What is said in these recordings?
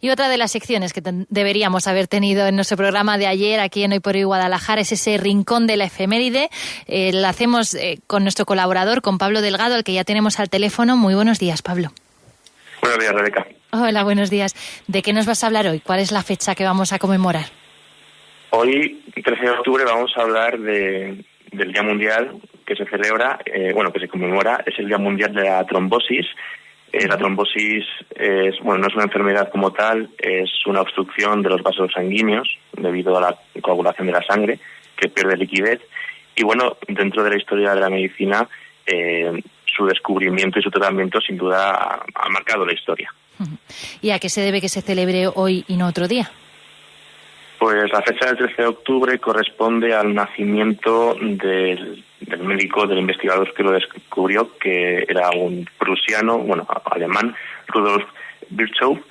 Y otra de las secciones que deberíamos haber tenido en nuestro programa de ayer aquí en Hoy por Hoy Guadalajara es ese rincón de la efeméride. Lo hacemos con nuestro colaborador, con Pablo Delgado, al que ya tenemos al teléfono. Muy buenos días, Pablo. Buenos días, Rebeca. Hola, buenos días. ¿De qué nos vas a hablar hoy? ¿Cuál es la fecha que vamos a conmemorar? Hoy, 13 de octubre, vamos a hablar del Día Mundial que se celebra, que se conmemora, es el Día Mundial de la Trombosis. La trombosis no es una enfermedad como tal, es una obstrucción de los vasos sanguíneos debido a la coagulación de la sangre que pierde liquidez. Y bueno, dentro de la historia de la medicina, su descubrimiento y su tratamiento sin duda ha marcado la historia. ¿Y a qué se debe que se celebre hoy y no otro día? Pues la fecha del 13 de octubre corresponde al nacimiento del médico, del investigador que lo descubrió, que era un prusiano, alemán, Rudolf Virchow,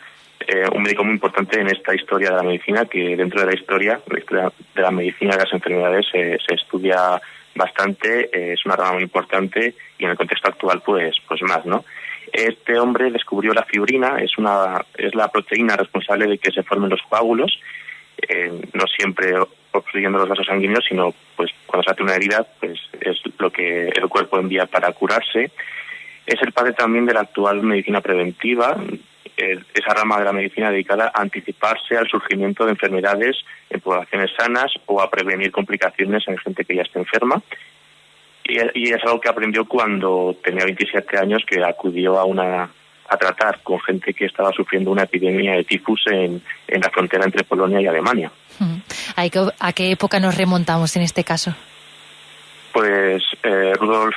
un médico muy importante en esta historia de la medicina, que dentro de la historia de la medicina de las enfermedades se estudia bastante, es una rama muy importante y en el contexto actual pues más, ¿no? Este hombre descubrió la fibrina, es la proteína responsable de que se formen los coágulos, no siempre obstruyendo los vasos sanguíneos, sino pues cuando se hace una herida, pues es lo que el cuerpo envía para curarse. Es el padre también de la actual medicina preventiva, esa rama de la medicina dedicada a anticiparse al surgimiento de enfermedades en poblaciones sanas o a prevenir complicaciones en gente que ya está enferma. Y es algo que aprendió cuando tenía 27 años, que acudió a tratar con gente que estaba sufriendo una epidemia de tifus en la frontera entre Polonia y Alemania. ¿A qué época nos remontamos en este caso? Pues Rudolf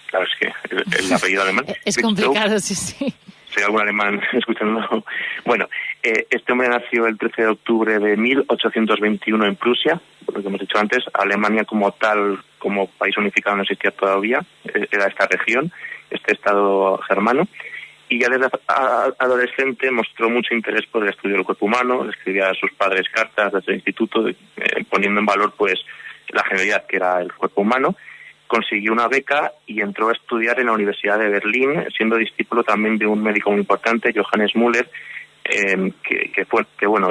claro, es que el apellido alemán es complicado, sí. Si hay algún alemán escuchando. Bueno, este hombre nació el 13 de octubre de 1821 en Prusia, lo que hemos dicho antes. Alemania como tal, como país unificado, no existía todavía, era esta región, este estado germano, y ya desde adolescente mostró mucho interés por el estudio del cuerpo humano, le escribía a sus padres cartas desde el instituto poniendo en valor pues la genialidad que era el cuerpo humano. Consiguió una beca y entró a estudiar en la Universidad de Berlín, siendo discípulo también de un médico muy importante, Johannes Müller, que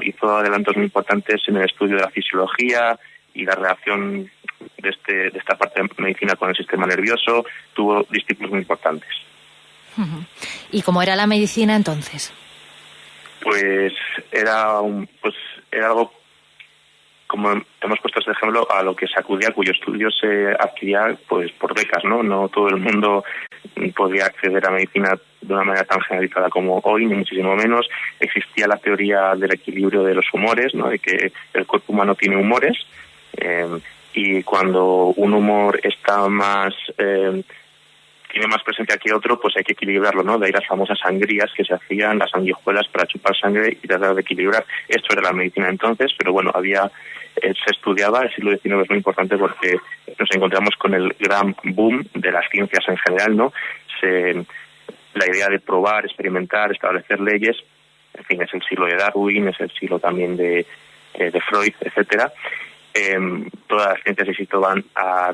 hizo adelantos muy importantes en el estudio de la fisiología y la relación de esta parte de medicina con el sistema nervioso. Tuvo discípulos muy importantes. ¿Y cómo era la medicina entonces? Pues era algo, como hemos puesto este ejemplo, a lo que se acudía, cuyo estudio se adquiría pues por becas, ¿no? No todo el mundo podía acceder a medicina de una manera tan generalizada como hoy, ni muchísimo menos. Existía la teoría del equilibrio de los humores, ¿no? De que el cuerpo humano tiene humores, y cuando un humor está tiene más presencia que otro, pues hay que equilibrarlo, ¿no? De ahí las famosas sangrías que se hacían, las sanguijuelas para chupar sangre y tratar de equilibrar. Esto era la medicina entonces, pero bueno, se estudiaba, el siglo XIX es muy importante porque nos encontramos con el gran boom de las ciencias en general, ¿no? La idea de probar, experimentar, establecer leyes, en fin, es el siglo de Darwin, es el siglo también de Freud, etcétera. Todas las ciencias de éxito van a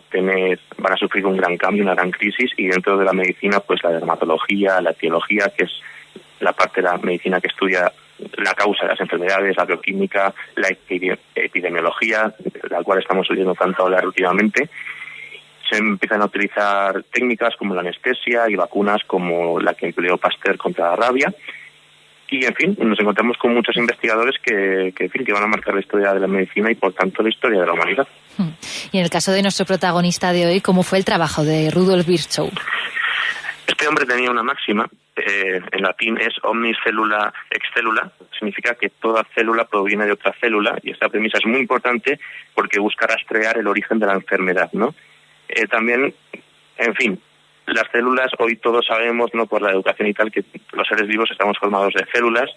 sufrir un gran cambio, una gran crisis, y dentro de la medicina pues la dermatología, la etiología, que es la parte de la medicina que estudia la causa de las enfermedades, la bioquímica, la epidemiología, de la cual estamos oyendo tanto hablar últimamente. Se empiezan a utilizar técnicas como la anestesia y vacunas como la que empleó Pasteur contra la rabia. Y, en fin, nos encontramos con muchos investigadores que van a marcar la historia de la medicina y, por tanto, la historia de la humanidad. Y en el caso de nuestro protagonista de hoy, ¿cómo fue el trabajo de Rudolf Virchow? Este hombre tenía una máxima, en latín es omnis cellula ex cellula, significa que toda célula proviene de otra célula, y esta premisa es muy importante porque busca rastrear el origen de la enfermedad, ¿no? También, en fin, las células, hoy todos sabemos, no por la educación y tal, que los seres vivos estamos formados de células.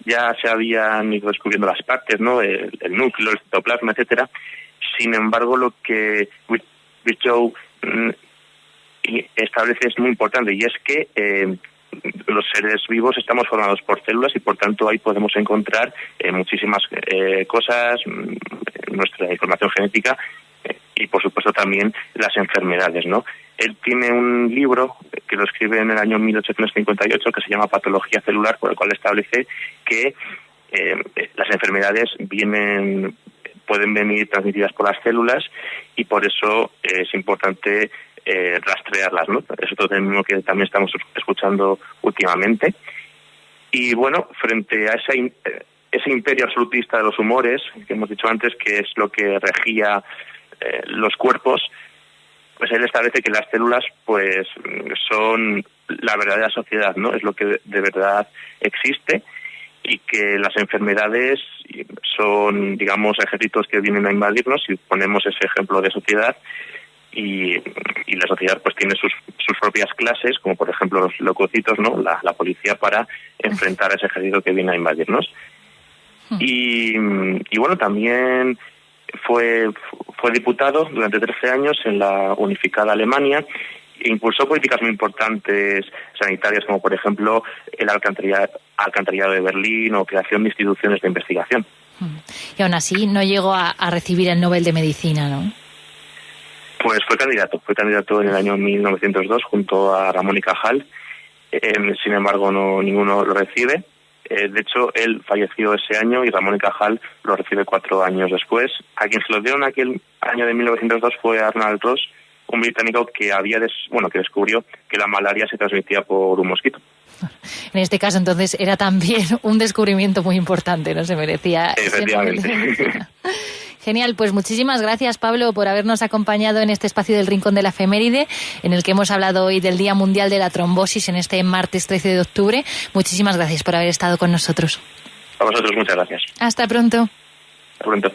Ya se habían ido descubriendo las partes, ¿no? El núcleo, el citoplasma, etcétera. Sin embargo, lo que Virchow establece es muy importante, y es que los seres vivos estamos formados por células y, por tanto, ahí podemos encontrar muchísimas cosas, nuestra información genética, y por supuesto también las enfermedades, ¿no? Él tiene un libro que lo escribe en el año 1858 que se llama Patología celular, por el cual establece que las enfermedades pueden venir transmitidas por las células y por eso es importante rastrearlas, ¿no? Eso es lo mismo que también estamos escuchando últimamente. Y bueno, frente a ese imperio absolutista de los humores que hemos dicho antes, que es lo que regía los cuerpos, pues él establece que las células pues son la verdadera sociedad, ¿no? Es lo que de verdad existe, y que las enfermedades son, digamos, ejércitos que vienen a invadirnos, y ponemos ese ejemplo de sociedad, y la sociedad pues tiene sus propias clases, como por ejemplo los leucocitos, ¿no? La policía, para enfrentar a ese ejército que viene a invadirnos. Y bueno, también fue diputado durante 13 años en la unificada Alemania e impulsó políticas muy importantes sanitarias, como por ejemplo el alcantarillado de Berlín o creación de instituciones de investigación. Y aún así no llegó a recibir el Nobel de Medicina, ¿no? Pues fue candidato en el año 1902 junto a Ramón y Cajal. Sin embargo, ninguno lo recibe. De hecho, él falleció ese año y Ramón y Cajal lo recibe 4 años después. A quien se lo dieron aquel año de 1902 fue Arnold Ross, un británico que que descubrió que la malaria se transmitía por un mosquito. En este caso, entonces, era también un descubrimiento muy importante, ¿no? Se merecía. Efectivamente. Genial, pues muchísimas gracias, Pablo, por habernos acompañado en este espacio del Rincón de la Efeméride, en el que hemos hablado hoy del Día Mundial de la Trombosis en este martes 13 de octubre. Muchísimas gracias por haber estado con nosotros. A vosotros, muchas gracias. Hasta pronto. Hasta pronto.